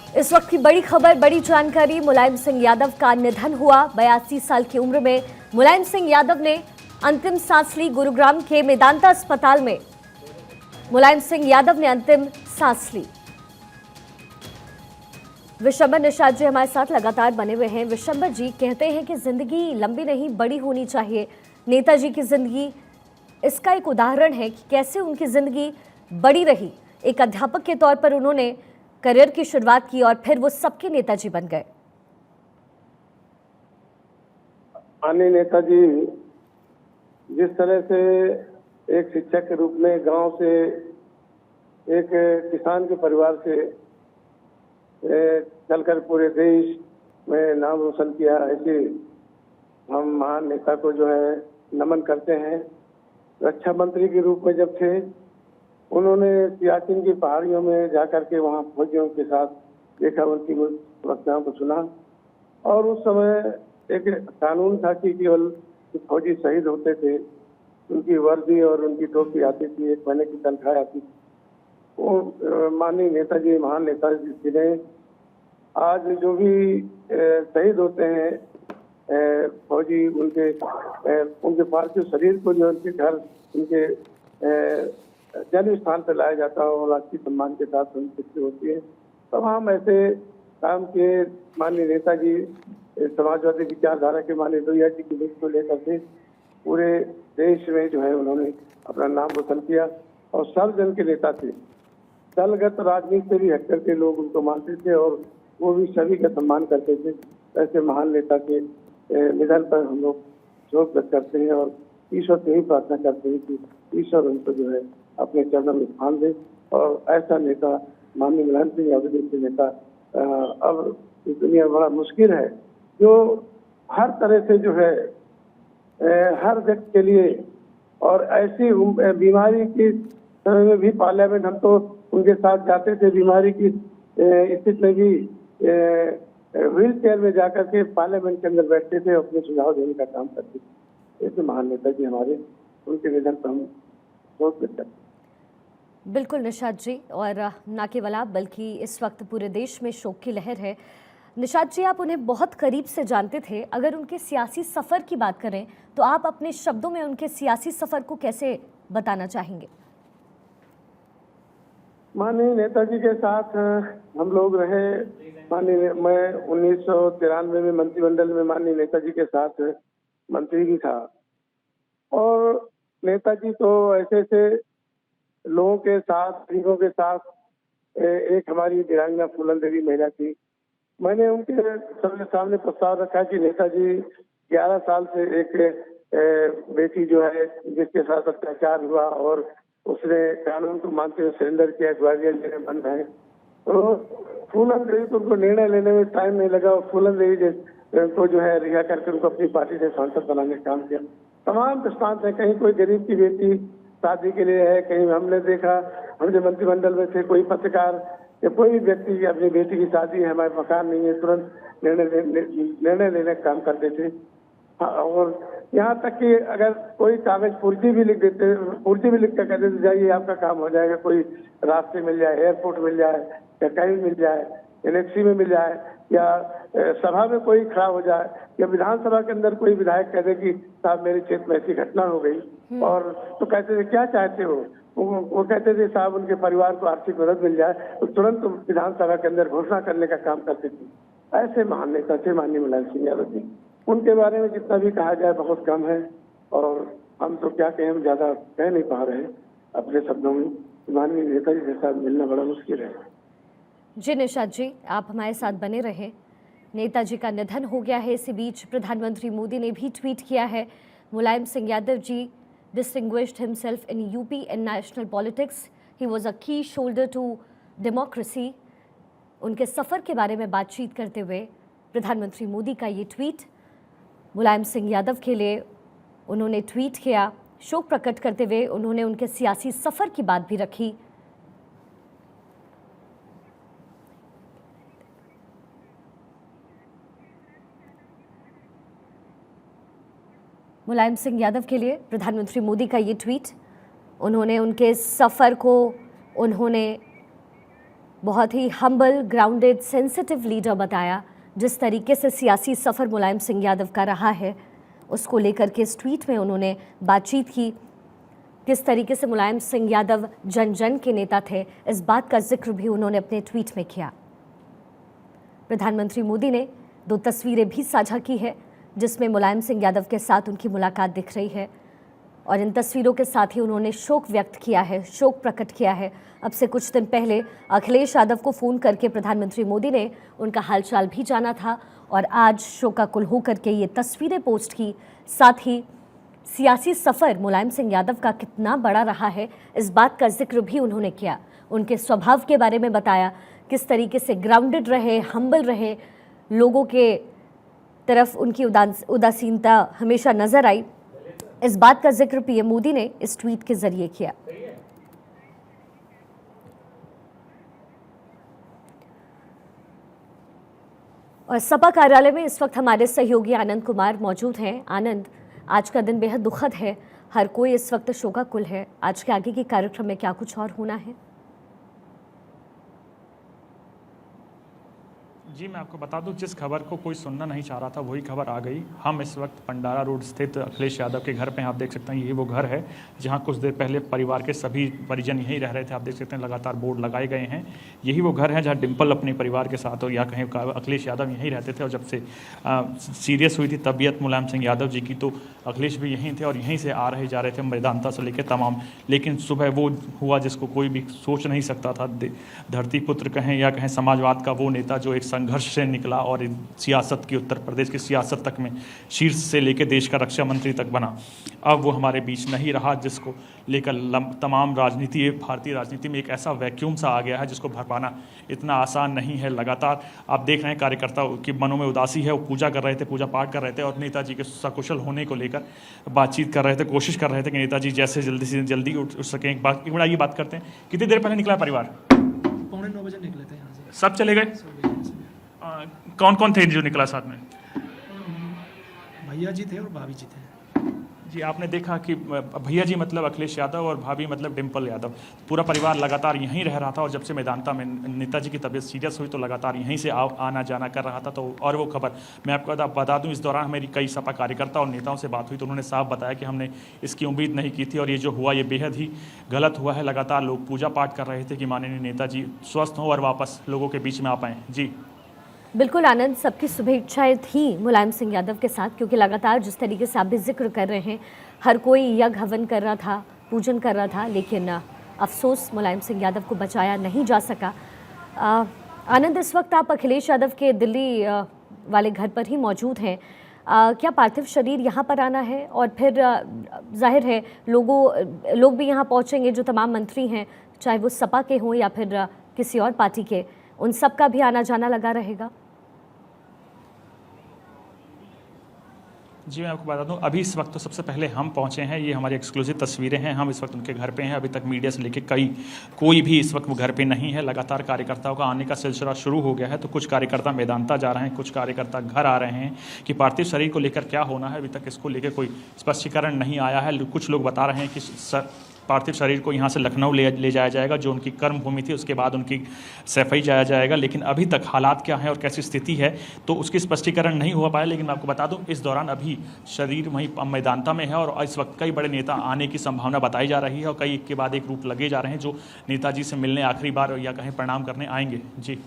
इस वक्त की बड़ी खबर, बड़ी जानकारी। मुलायम सिंह यादव का निधन हुआ। 82 साल की उम्र में मुलायम सिंह यादव ने अंतिम सांस ली। गुरुग्राम के मेदांता अस्पताल में मुलायम सिंह यादव ने अंतिम सांस ली। विशंबर निषाद जी हमारे साथ लगातार बने हुए हैं। विशंबर जी, कहते हैं कि जिंदगी लंबी नहीं बड़ी होनी चाहिए। नेताजी की जिंदगी इसका एक उदाहरण है कि कैसे उनकी जिंदगी बड़ी रही। एक अध्यापक के तौर पर उन्होंने करियर की शुरुआत की और फिर वो सबके नेताजी बन गए। माननीय नेताजी जिस तरह से एक शिक्षक के रूप में गांव से, एक किसान के परिवार से चलकर पूरे देश में नाम रोशन किया, ऐसे हम महान नेता को जो है नमन करते हैं। रक्षा मंत्री के रूप में जब थे, उन्होंने सियाचिन की पहाड़ियों में जाकर के वहाँ फौजियों के साथ देखा, उनकी समस्याओं को सुना। और उस समय एक कानून था कि केवल फौजी शहीद होते थे, उनकी वर्दी और उनकी टोपी आती थी, एक महीने की तनख्वाह आती थी। वो माननीय नेताजी, महान नेताजी जिन्हें आज जो भी शहीद होते हैं फौजी, उनके पार्थिव शरीर को जो उनके घर, उनके जन्म स्थान पर लाया जाता है और राष्ट्रीय सम्मान के साथ उनकी होती है। तमाम ऐसे काम किए माननीय नेताजी। समाजवादी विचारधारा के माननीय लोहिया जी की लिस्ट को लेकर के पूरे देश में जो है उन्होंने अपना नाम रोशन किया और सर्वजन के नेता थे। दलगत राजनीति से भी हटकर के लोग उनको मानते थे और वो भी सभी का सम्मान करते थे। ऐसे महान नेता के निधन पर हम लोग शोक व्यक्त करते हैं और ईश्वर से ही प्रार्थना करते हैं कि ईश्वर उनको जो है अपने चरणों में स्थान दे। और ऐसा नेता माननीय मुलायम सिंह यादव जैसे नेता अब इस दुनिया में बड़ा मुश्किल है, जो हर तरह से जो है हर व्यक्ति के लिए, और ऐसी बीमारी की समय में भी पार्लियामेंट, हम तो उनके साथ जाते थे बीमारी की स्थिति में भी व्हील चेयर में जाकर के पार्लियामेंट के अंदर बैठते थे, अपने सुझाव देने का काम करते थे। ऐसे महान नेता जी हमारे, उनके निधन पर हम शोक व्यक्त करते हैं। बिल्कुल निषाद जी, और न केवल आप बल्कि इस वक्त पूरे देश में शोक की लहर है। निषाद जी, आप उन्हें बहुत करीब से जानते थे। अगर उनके सियासी सफ़र की बात करें तो आप अपने शब्दों में उनके सियासी सफ़र को कैसे बताना चाहेंगे? माननीय नेताजी के साथ हम लोग रहे। माननीय, मैं 1993 में मंत्रिमंडल में माननीय नेताजी के साथ मंत्री भी था। और नेताजी तो ऐसे ऐसे लोगों के साथ, गरीबों के साथ, एक हमारी वीरांगना फूलन देवी महिला थी। मैंने उनके सबके सामने प्रस्ताव रखा कि नेताजी 11 साल से एक बेटी जो है जिसके साथ अत्याचार हुआ और उसने कानून को मानते हुए सरेंडर किया, ग्वालियर जिले बन रहे। तो फूलन देवी को उनको निर्णय लेने में टाइम नहीं लगा और फूलन देवी को जो है रिहा करके उनको अपनी पार्टी से सांसद बनाने का काम किया। तमाम दृष्टांत है, कहीं कोई गरीब की बेटी शादी के लिए है, कहीं हमने देखा, हम जब मंत्रिमंडल में थे, कोई पत्रकार या कोई भी व्यक्ति अपनी बेटी की शादी है, हमारे मकान नहीं है, तुरंत निर्णय लेने का काम करते थे। और यहाँ तक कि अगर कोई कागज पुर्जी भी लिख कर कहते थे जाइए आपका काम हो जाएगा, कोई रास्ते मिल जाए, एयरपोर्ट मिल जाए या कहीं मिल जाए, एनएफसी में मिल जाए, या सभा में कोई खड़ा हो जाए, या विधानसभा के अंदर कोई विधायक कह दे कि साहब मेरे क्षेत्र में ऐसी घटना हो गई, और तो कहते थे क्या चाहते हो, वो कहते थे साहब उनके परिवार को आर्थिक मदद मिल जाए, तो तुरंत विधानसभा के अंदर घोषणा करने का काम करते थे। ऐसे महान नेता थे माननीय मुलायम सिंह यादव जी। उनके बारे में जितना भी कहा जाए बहुत कम है, और हम तो क्या कहें, हम ज्यादा कह नहीं पा रहे हैं अपने शब्दों में। माननीय नेताजी के साथ मिलना बड़ा मुश्किल है। जी निषाद जी, आप हमारे साथ बने रहे। नेताजी का निधन हो गया है। इसी बीच प्रधानमंत्री मोदी ने भी ट्वीट किया है, Mulayam Singh Yadav ji distinguished himself in UP and national politics. He was a key shoulder to democracy. उनके सफ़र के बारे में बातचीत करते हुए प्रधानमंत्री मोदी का ये ट्वीट मुलायम सिंह यादव के लिए उन्होंने ट्वीट किया। शोक प्रकट करते हुए उन्होंने उनके सियासी सफ़र की बात भी रखी। मुलायम सिंह यादव के लिए प्रधानमंत्री मोदी का ये ट्वीट, उन्होंने उनके सफ़र को उन्होंने बहुत ही हम्बल, ग्राउंडेड, सेंसिटिव लीडर बताया। जिस तरीके से सियासी सफ़र मुलायम सिंह यादव का रहा है, उसको लेकर के इस ट्वीट में उन्होंने बातचीत की। किस तरीके से मुलायम सिंह यादव जन जन के नेता थे, इस बात का जिक्र भी उन्होंने अपने ट्वीट में किया। प्रधानमंत्री मोदी ने 2 तस्वीरें भी साझा की है, जिसमें मुलायम सिंह यादव के साथ उनकी मुलाकात दिख रही है और इन तस्वीरों के साथ ही उन्होंने शोक व्यक्त किया है, शोक प्रकट किया है। अब से कुछ दिन पहले अखिलेश यादव को फ़ोन करके प्रधानमंत्री मोदी ने उनका हालचाल भी जाना था और आज शोकाकुल होकर के ये तस्वीरें पोस्ट की। साथ ही सियासी सफ़र मुलायम सिंह यादव का कितना बड़ा रहा है, इस बात का जिक्र भी उन्होंने किया। उनके स्वभाव के बारे में बताया, किस तरीके से ग्राउंडेड रहे, हम्बल रहे, लोगों के तरफ उनकी उदासीनता हमेशा नजर आई। इस बात का जिक्र पीएम मोदी ने इस ट्वीट के जरिए किया। और सपा कार्यालय में इस वक्त हमारे सहयोगी आनंद कुमार मौजूद हैं। आनंद, आज का दिन बेहद दुखद है, हर कोई इस वक्त शोकाकुल है। आज के आगे के कार्यक्रम में क्या कुछ और होना है? जी, मैं आपको बता दूं, जिस खबर को कोई सुनना नहीं चाह रहा था वही खबर आ गई। हम इस वक्त पंडारा रोड स्थित अखिलेश यादव के घर पे हैं। आप देख सकते हैं यही वो घर है जहां कुछ देर पहले परिवार के सभी परिजन यहीं रह रहे थे। आप देख सकते हैं लगातार बोर्ड लगाए गए हैं। यही वो घर है जहां डिम्पल अपने परिवार के साथ हो या कहीं अखिलेश यादव यहीं रहते थे। और जब से सीरियस हुई थी तबीयत मुलायम सिंह यादव जी की, तो अखिलेश भी यहीं थे और यहीं से आ रहे जा रहे थे मेदांता से लेकर तमाम। लेकिन सुबह वो हुआ जिसको कोई भी सोच नहीं सकता था। धरती पुत्र कहें या कहें समाजवाद का वो नेता जो एक संघर्ष से निकला और सियासत की, उत्तर प्रदेश की सियासत तक में शीर्ष से लेकर देश का रक्षा मंत्री तक बना। अब वो हमारे बीच नहीं रहा, जिसको लेकर तमाम राजनीति, भारतीय राजनीति में एक ऐसा वैक्यूम सा आ गया है जिसको भर पाना इतना आसान नहीं है। लगातार आप देख रहे हैं कार्यकर्ताओं की मनों में उदासी है। वो पूजा कर रहे थे, पूजा पाठ कर रहे थे और नेताजी के सकुशल होने को लेकर बातचीत कर रहे थे, कोशिश कर रहे थे कि नेताजी जैसे जल्दी से जल्दी उठ सकें। एक बड़ा ये बात करते हैं, कितनी देर पहले निकला परिवार? 8:45 बजे निकले थे यहाँ से। सब चले गए? कौन कौन थे जो निकला साथ में? भैया जी थे और भाभी जी थे। जी, आपने देखा कि भैया जी मतलब अखिलेश यादव और भाभी मतलब डिम्पल यादव, पूरा परिवार लगातार यहीं रह रहा था। और जब से मेदांता में नेताजी की तबीयत सीरियस हुई तो लगातार यहीं से आना जाना कर रहा था। तो और वो खबर मैं आपको बता दूं, इस दौरान मेरी कई सपा कार्यकर्ता और नेताओं से बात हुई तो उन्होंने साफ बताया कि हमने इसकी उम्मीद नहीं की थी और ये जो हुआ ये बेहद ही गलत हुआ है। लगातार लोग पूजा पाठ कर रहे थे कि माननीय नेताजी स्वस्थ हों और वापस लोगों के बीच में आ पाएँ। जी बिल्कुल आनंद, सबकी शुभेच्छाएं थी मुलायम सिंह यादव के साथ, क्योंकि लगातार जिस तरीके से आप भी जिक्र कर रहे हैं, हर कोई यज्ञ हवन कर रहा था, पूजन कर रहा था, लेकिन अफसोस मुलायम सिंह यादव को बचाया नहीं जा सका। आनंद, इस वक्त आप अखिलेश यादव के दिल्ली वाले घर पर ही मौजूद हैं। क्या पार्थिव शरीर यहाँ पर आना है? और फिर जाहिर है लोग भी यहाँ पहुँचेंगे, जो तमाम मंत्री हैं, चाहे वो सपा के हों या फिर किसी और पार्टी के, उन सब का भी आना जाना लगा रहेगा। जी, मैं आपको बता दूं, अभी इस वक्त तो सबसे पहले हम पहुंचे हैं। ये हमारी एक्सक्लूसिव तस्वीरें हैं। हम इस वक्त उनके घर पे हैं। अभी तक मीडिया से लेके कोई भी इस वक्त वो घर पे नहीं है। लगातार कार्यकर्ताओं का आने का सिलसिला शुरू हो गया है। तो कुछ कार्यकर्ता मेदांता जा रहे हैं, कुछ कार्यकर्ता घर आ रहे हैं। कि पार्थिव शरीर को लेकर क्या होना है, अभी तक इसको लेकर कोई स्पष्टीकरण नहीं आया है। कुछ लोग बता रहे हैं कि पार्थिव शरीर को यहाँ से लखनऊ ले जाया जाएगा, जो उनकी कर्म भूमि थी, उसके बाद उनकी सैफई जाया जाएगा। लेकिन अभी तक हालात क्या हैं और कैसी स्थिति है तो उसकी स्पष्टीकरण नहीं हुआ पाया। लेकिन मैं आपको बता दूं, इस दौरान अभी शरीर वहीं मैदांता में है और इस वक्त कई बड़े नेता आने की संभावना बताई जा रही है और कई एक के बाद एक रूप लगे जा रहे हैं जो नेताजी से मिलने आखिरी बार या कहीं प्रणाम करने आएंगे। जी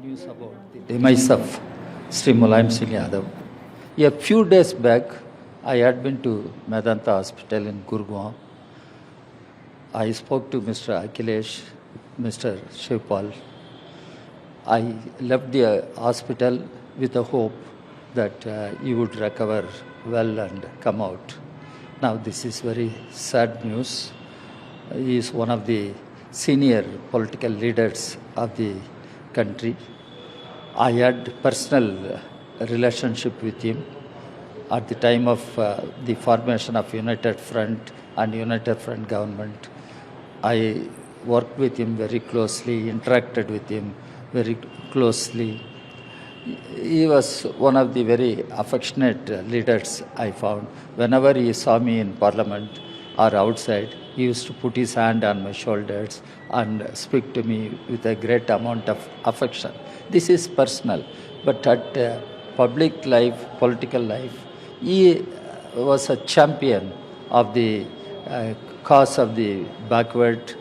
News about the demise of Sri Mulayam Singh Yadav. A few days back, I had been to Medanta Hospital in Gurgaon. I spoke to Mr. Akhilesh, Mr. Shivpal. I left the hospital with the hope that he would recover well and come out. Now this is very sad news. He is one of the senior political leaders of the country. I had personal relationship with him at the time of the formation of United Front and United Front government. I worked with him very closely, interacted with him very closely. he was one of the very affectionate leaders I found. Whenever he saw me in Parliament or outside, he used to put his hand on my shoulders and speak to me with a great amount of affection. This is personal, but at public life, political life, he was a champion of the cause of the backward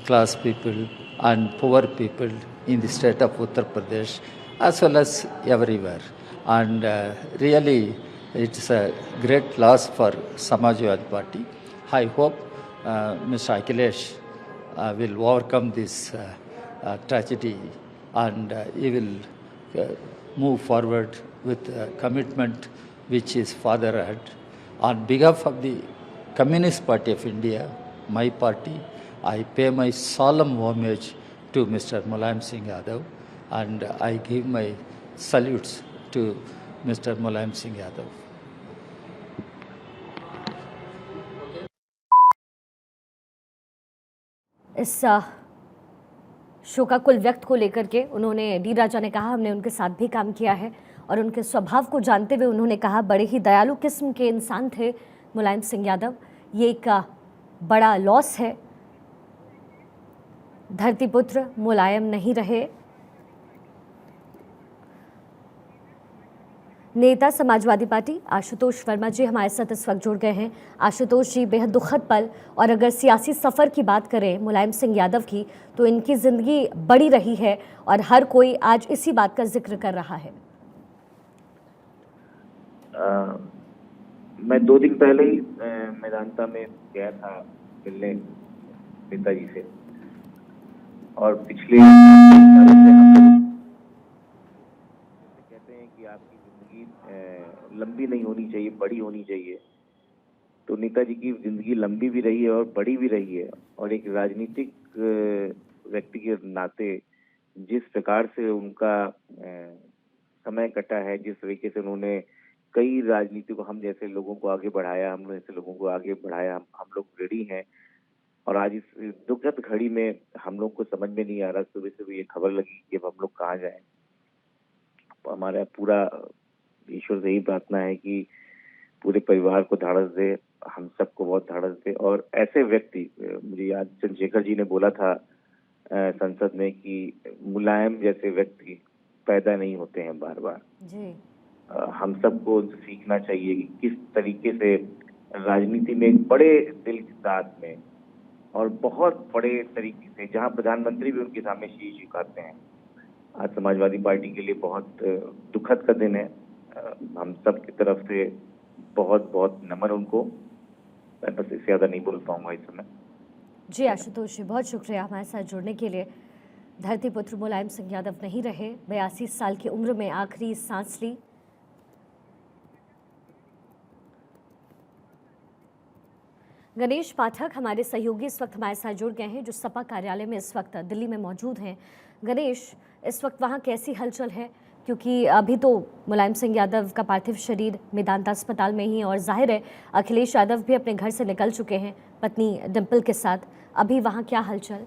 class people and poor people in the state of Uttar Pradesh as well as everywhere. And really, it's a great loss for Samajwadi Party. I hope Mr. Akhilesh will overcome this tragedy and he will move forward with commitment which his father had. On behalf of the Communist Party of India, my party, I pay my solemn homage to Mr. Mulayam Singh Yadav and I give my salutes to Mr. Mulayam Singh Yadav. इस शोकाकुल व्यक्त को लेकर के उन्होंने D राजा ने कहा हमने उनके साथ भी काम किया है और उनके स्वभाव को जानते हुए उन्होंने कहा बड़े ही दयालु किस्म के इंसान थे मुलायम सिंह यादव। ये एक बड़ा लॉस है। धरतीपुत्र मुलायम नहीं रहे। नेता समाजवादी पार्टी आशुतोष वर्मा जी हमारे साथ इस वक्त जुड़ गए हैं। आशुतोष जी, बेहद दुखद पल, और अगर सियासी सफ़र की बात करें मुलायम सिंह यादव की तो इनकी ज़िंदगी बड़ी रही है और हर कोई आज इसी बात का जिक्र कर रहा है। मैं 2 दिन पहले ही मेदांता में गया था मिलने नेताजी से, और पिछले कहते हैं कि आपकी जिंदगी लंबी नहीं होनी चाहिए, बड़ी होनी चाहिए। तो नेताजी की जिंदगी लंबी भी रही है और बड़ी भी रही है, और एक राजनीतिक व्यक्ति के नाते जिस प्रकार से उनका समय कटा है, जिस तरीके से उन्होंने कई राजनीति को, हम जैसे लोगों को आगे बढ़ाया, हम जैसे लोगों को आगे बढ़ाया, हम लोग रेडी हैं। और आज इस दुखद घड़ी में हम लोग को समझ में नहीं आ रहा, सुबह सुबह ये खबर लगी कि अब हम लोग कहाँ जाएं। तो हमारा पूरा ईश्वर से यही प्रार्थना है कि पूरे परिवार को धाड़स दे, हम सबको बहुत धाड़स दे। और ऐसे व्यक्ति, मुझे याद चंद्रशेखर जी ने बोला था संसद में कि मुलायम जैसे व्यक्ति पैदा नहीं होते हैं बार बार जी। हम सबको सीखना चाहिए कि किस तरीके से राजनीति में एक बड़े दिल के साथ में और बहुत बड़े तरीके से, जहां प्रधानमंत्री भी उनके सामने शीश झुकाते हैं। आज समाजवादी पार्टी के लिए बहुत दुखद का दिन है। हम सब की तरफ से बहुत बहुत नमन उनको। मैं बस इससे ज्यादा नहीं बोल पाऊंगा इस समय। जी आशुतोष जी, बहुत शुक्रिया हमारे साथ जुड़ने के लिए। धरतीपुत्र मुलायम सिंह यादव नहीं रहे, 82 साल की उम्र में आखिरी सांस ली। गणेश पाठक हमारे सहयोगी इस वक्त हमारे साथ जुड़ गए हैं, जो सपा कार्यालय में इस वक्त दिल्ली में मौजूद हैं। गणेश, इस वक्त वहाँ कैसी हलचल है? क्योंकि अभी तो मुलायम सिंह यादव का पार्थिव शरीर मेदांता अस्पताल में ही, और जाहिर है अखिलेश यादव भी अपने घर से निकल चुके हैं पत्नी डिम्पल के साथ। अभी वहाँ क्या हलचल?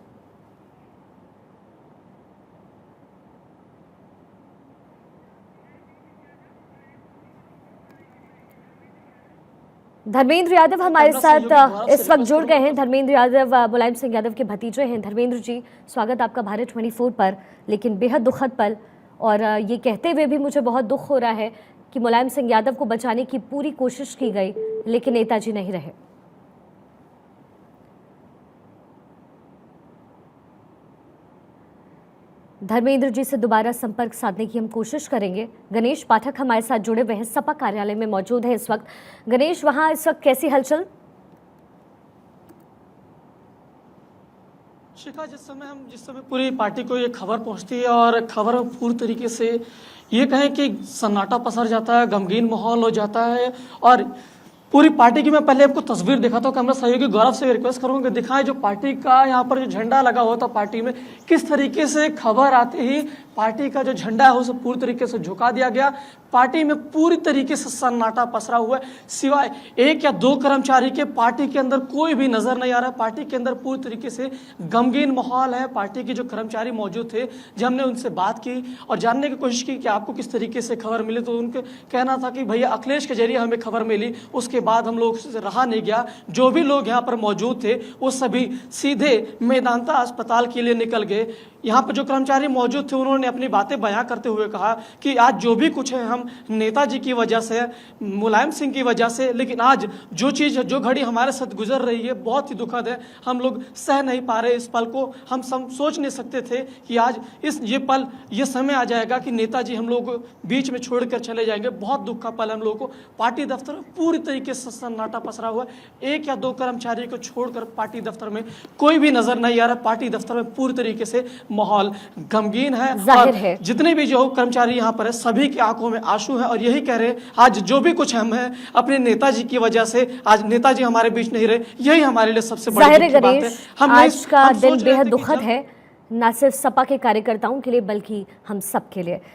धर्मेंद्र यादव हमारे साथ इस वक्त जुड़ गए हैं। धर्मेंद्र यादव मुलायम सिंह यादव के भतीजे हैं। धर्मेंद्र जी, स्वागत आपका भारत 24 पर। लेकिन बेहद दुखद पल, और ये कहते हुए भी मुझे बहुत दुख हो रहा है कि मुलायम सिंह यादव को बचाने की पूरी कोशिश की गई, लेकिन नेताजी नहीं रहे। धर्मेंद्र जी से दोबारा संपर्क साधने की हम कोशिश करेंगे। गणेश पाठक हमारे साथ जुड़े हुए हैं, सपा कार्यालय में मौजूद है इस वक्त। गणेश, वहां इस वक्त कैसी हलचल? शिखा, जिस समय पूरी पार्टी को ये खबर पहुंचती है और खबर पूरी तरीके से ये कहें कि सन्नाटा पसर जाता है, गमगीन माहौल हो जाता है, और पूरी पार्टी की मैं पहले आपको तस्वीर दिखाता हूँ। कैमरा सहयोगी गौरव से रिक्वेस्ट करूँगा कि दिखाएं जो पार्टी का यहाँ पर जो झंडा लगा हुआ था पार्टी में, किस तरीके से खबर आते ही पार्टी का जो झंडा है उसे पूरी तरीके से झुका दिया गया। पार्टी में पूरी तरीके से सन्नाटा पसरा हुआ है। सिवाय एक या दो कर्मचारी के पार्टी के अंदर कोई भी नजर नहीं आ रहा है। पार्टी के अंदर पूरी तरीके से गमगीन माहौल है। पार्टी के जो कर्मचारी मौजूद थे, जब हमने उनसे बात की और जानने की कोशिश की कि आपको किस तरीके से खबर मिली, तो उनके कहना था कि भैया अखिलेश के जरिए हमें खबर मिली, उसके बाद हम लोग से रहा नहीं गया। जो भी लोग यहाँ पर मौजूद थे वो सभी सीधे मेदांता अस्पताल के लिए निकल गए। यहाँ पर जो कर्मचारी मौजूद थे उन्होंने अपनी बातें बयां करते हुए कहा कि आज जो भी कुछ है हम नेताजी की वजह से, मुलायम सिंह की वजह से, लेकिन आज जो चीज़ जो घड़ी हमारे साथ गुजर रही है बहुत ही दुखद है। हम लोग सह नहीं पा रहे इस पल को। हम सोच नहीं सकते थे कि आज ये समय आ जाएगा कि नेताजी हम लोग बीच में छोड़कर चले जाएंगे। बहुत दुख का पल हम लोगों को। पार्टी दफ्तर में पूरी तरीके से सन्नाटा पसरा हुआ है। एक या दो कर्मचारी को छोड़कर पार्टी दफ्तर में कोई भी नजर नहीं आ रहा। पार्टी दफ्तर में पूरी तरीके से माहौल गमगीन है जाहिर और है। जितने भी जो कर्मचारी यहाँ पर है सभी की आंखों में आंसू है और यही कह रहे हैं आज जो भी कुछ हम है अपने नेताजी की वजह से, आज नेताजी हमारे बीच नहीं रहे, यही हमारे लिए सबसे बड़ी जाहिर दुख की बात है। गणेश, आज का हम सोच दिन रहे थे बेहद कि दुखद जब है, न सिर्फ सपा के कार्यकर्ताओं के लिए बल्कि हम सब के लिए।